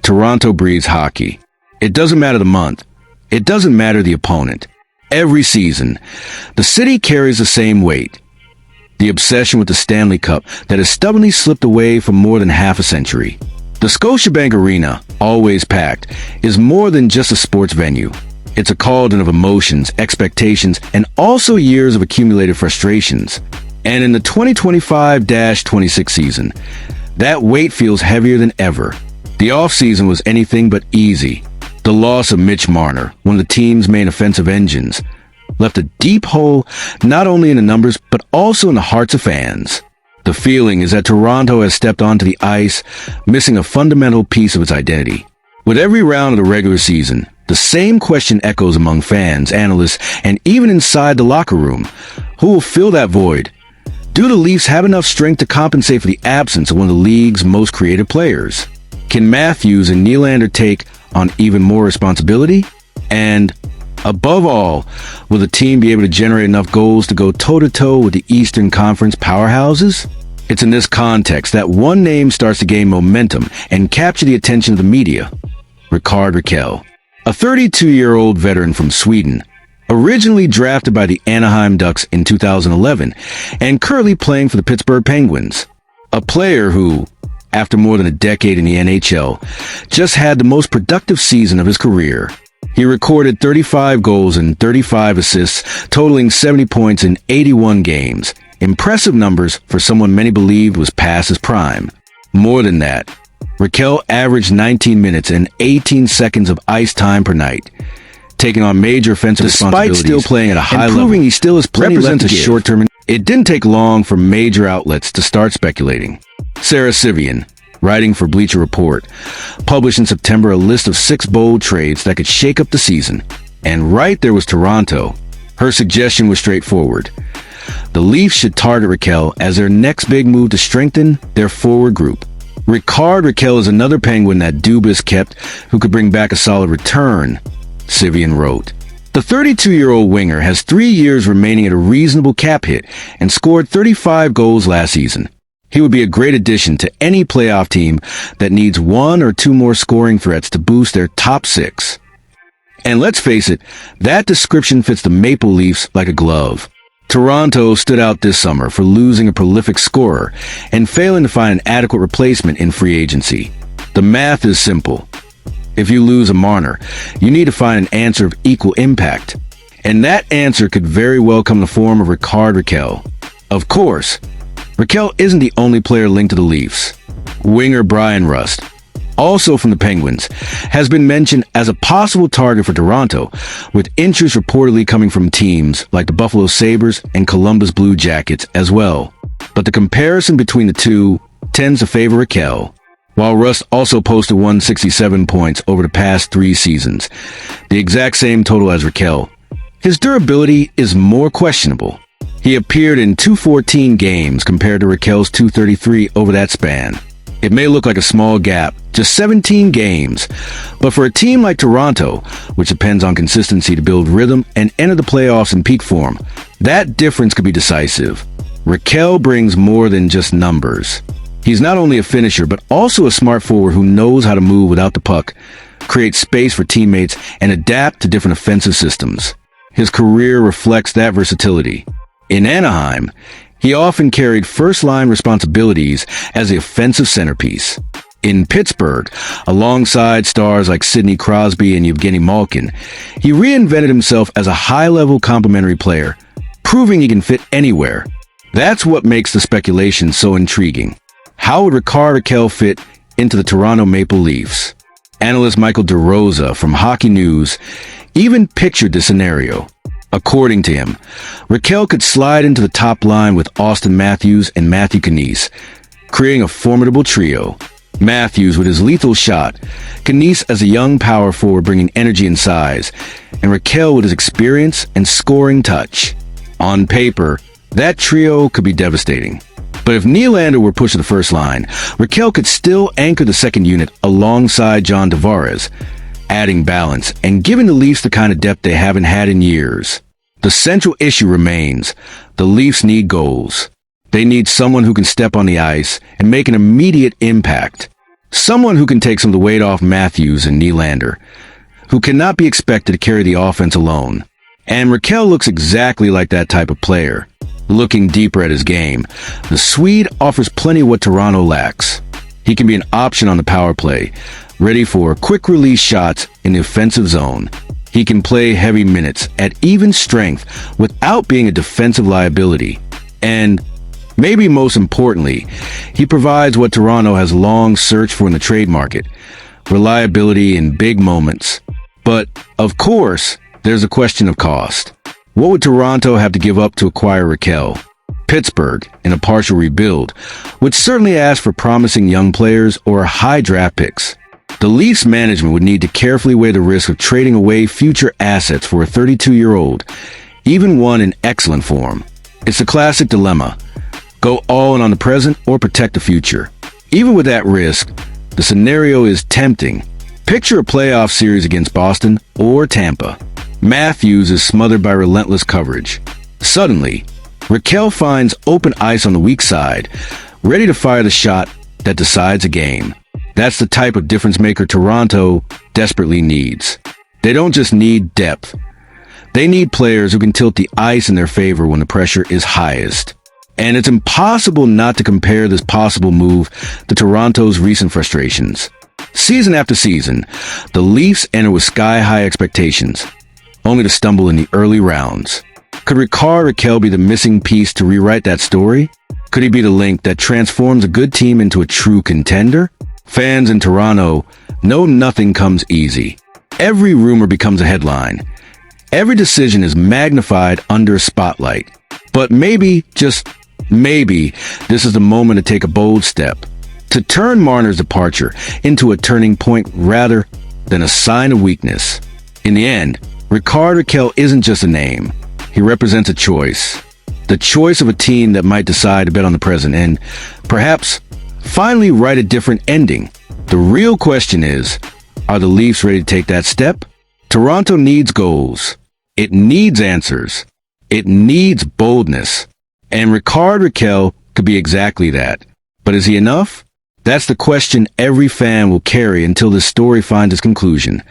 Toronto breathes hockey. It doesn't matter the month. It doesn't matter the opponent. Every season, the city carries the same weight. The obsession with the Stanley Cup that has stubbornly slipped away for more than half a century. The Scotiabank Arena, always packed, is more than just a sports venue. It's a cauldron of emotions, expectations, and also years of accumulated frustrations. And in the 2025-26 season, that weight feels heavier than ever. The offseason was anything but easy. The loss of Mitch Marner, one of the team's main offensive engines, left a deep hole not only in the numbers but also in the hearts of fans. The feeling is that Toronto has stepped onto the ice, missing a fundamental piece of its identity. With every round of the regular season, the same question echoes among fans, analysts, and even inside the locker room. Who will fill that void? Do the Leafs have enough strength to compensate for the absence of one of the league's most creative players? Can Matthews and Nylander take on even more responsibility? And, above all, will the team be able to generate enough goals to go toe-to-toe with the Eastern Conference powerhouses? It's in this context that one name starts to gain momentum and capture the attention of the media. Rickard Rakell, a 32-year-old veteran from Sweden, originally drafted by the Anaheim Ducks in 2011 and currently playing for the Pittsburgh Penguins. A player who, after more than a decade in the NHL, just had the most productive season of his career. He recorded 35 goals and 35 assists, totaling 70 points in 81 games. Impressive numbers for someone many believed was past his prime. More than that, Rakell averaged 19 minutes and 18 seconds of ice time per night, taking on major offensive responsibilities. Despite still playing at a high level, proving he still has plenty left to give. Short-term. It didn't take long for major outlets to start speculating. Sarah Sivian, writing for Bleacher Report, published in September a list of 6 bold trades that could shake up the season. And right there was Toronto. Her suggestion was straightforward. The Leafs should target Rakell as their next big move to strengthen their forward group. Rickard Rakell is another Penguin that Dubas kept who could bring back a solid return, Sivian wrote. The 32-year-old winger has 3 years remaining at a reasonable cap hit and scored 35 goals last season. He would be a great addition to any playoff team that needs 1 or 2 more scoring threats to boost their top 6. And let's face it, that description fits the Maple Leafs like a glove. Toronto stood out this summer for losing a prolific scorer and failing to find an adequate replacement in free agency. The math is simple. If you lose a Marner, you need to find an answer of equal impact. And that answer could very well come in the form of Rickard Rakell. Of course, Rakell isn't the only player linked to the Leafs. Winger Brian Rust, also from the Penguins, has been mentioned as a possible target for Toronto, with interest reportedly coming from teams like the Buffalo Sabres and Columbus Blue Jackets as well. But the comparison between the two tends to favor Rakell. While Rust also posted 167 points over the past 3 seasons, the exact same total as Rakell, his durability is more questionable. He appeared in 214 games compared to Rakell's 233 over that span. It may look like a small gap, just 17 games, but for a team like Toronto, which depends on consistency to build rhythm and enter the playoffs in peak form, that difference could be decisive. Rakell brings more than just numbers. He's not only a finisher, but also a smart forward who knows how to move without the puck, create space for teammates, and adapt to different offensive systems. His career reflects that versatility. In Anaheim, he often carried first-line responsibilities as the offensive centerpiece. In Pittsburgh, alongside stars like Sidney Crosby and Evgeny Malkin, he reinvented himself as a high-level complementary player, proving he can fit anywhere. That's what makes the speculation so intriguing. How would Rickard Rakell fit into the Toronto Maple Leafs? Analyst Michael DeRosa from Hockey News even pictured this scenario. According to him, Rakell could slide into the top line with Austin Matthews and Matthew Knies, creating a formidable trio. Matthews with his lethal shot, Knies as a young power forward bringing energy and size, and Rakell with his experience and scoring touch. On paper, that trio could be devastating. But if Nylander were pushed to the first line, Rakell could still anchor the second unit alongside John Tavares, adding balance and giving the Leafs the kind of depth they haven't had in years. The central issue remains: the Leafs need goals. They need someone who can step on the ice and make an immediate impact. Someone who can take some of the weight off Matthews and Nylander, who cannot be expected to carry the offense alone. And Rakell looks exactly like that type of player. Looking deeper at his game, the Swede offers plenty of what Toronto lacks. He can be an option on the power play, ready for quick release shots in the offensive zone. He can play heavy minutes at even strength without being a defensive liability. And maybe most importantly, he provides what Toronto has long searched for in the trade market: reliability in big moments. But, of course, there's a question of cost. What would Toronto have to give up to acquire Rakell? Pittsburgh, in a partial rebuild, would certainly ask for promising young players or high draft picks. The Leafs management would need to carefully weigh the risk of trading away future assets for a 32-year-old, even one in excellent form. It's a classic dilemma. Go all in on the present or protect the future. Even with that risk, the scenario is tempting. Picture a playoff series against Boston or Tampa. Matthews is smothered by relentless coverage. Suddenly, Rakell finds open ice on the weak side, ready to fire the shot that decides a game. That's the type of difference maker Toronto desperately needs. They don't just need depth. They need players who can tilt the ice in their favor when the pressure is highest. And it's impossible not to compare this possible move to Toronto's recent frustrations. Season after season, the Leafs enter with sky-high expectations, only to stumble in the early rounds. Could Rickard Rakell be the missing piece to rewrite that story? Could he be the link that transforms a good team into a true contender? Fans in Toronto know nothing comes easy. Every rumor becomes a headline. Every decision is magnified under a spotlight. But maybe, just maybe, this is the moment to take a bold step. To turn Marner's departure into a turning point rather than a sign of weakness. In the end, Rickard Rakell isn't just a name. He represents a choice. The choice of a team that might decide to bet on the present and, perhaps, finally write a different ending. The real question is, are the Leafs ready to take that step? Toronto needs goals. It needs answers. It needs boldness. And Rickard Rakell could be exactly that. But is he enough? That's the question every fan will carry until this story finds its conclusion.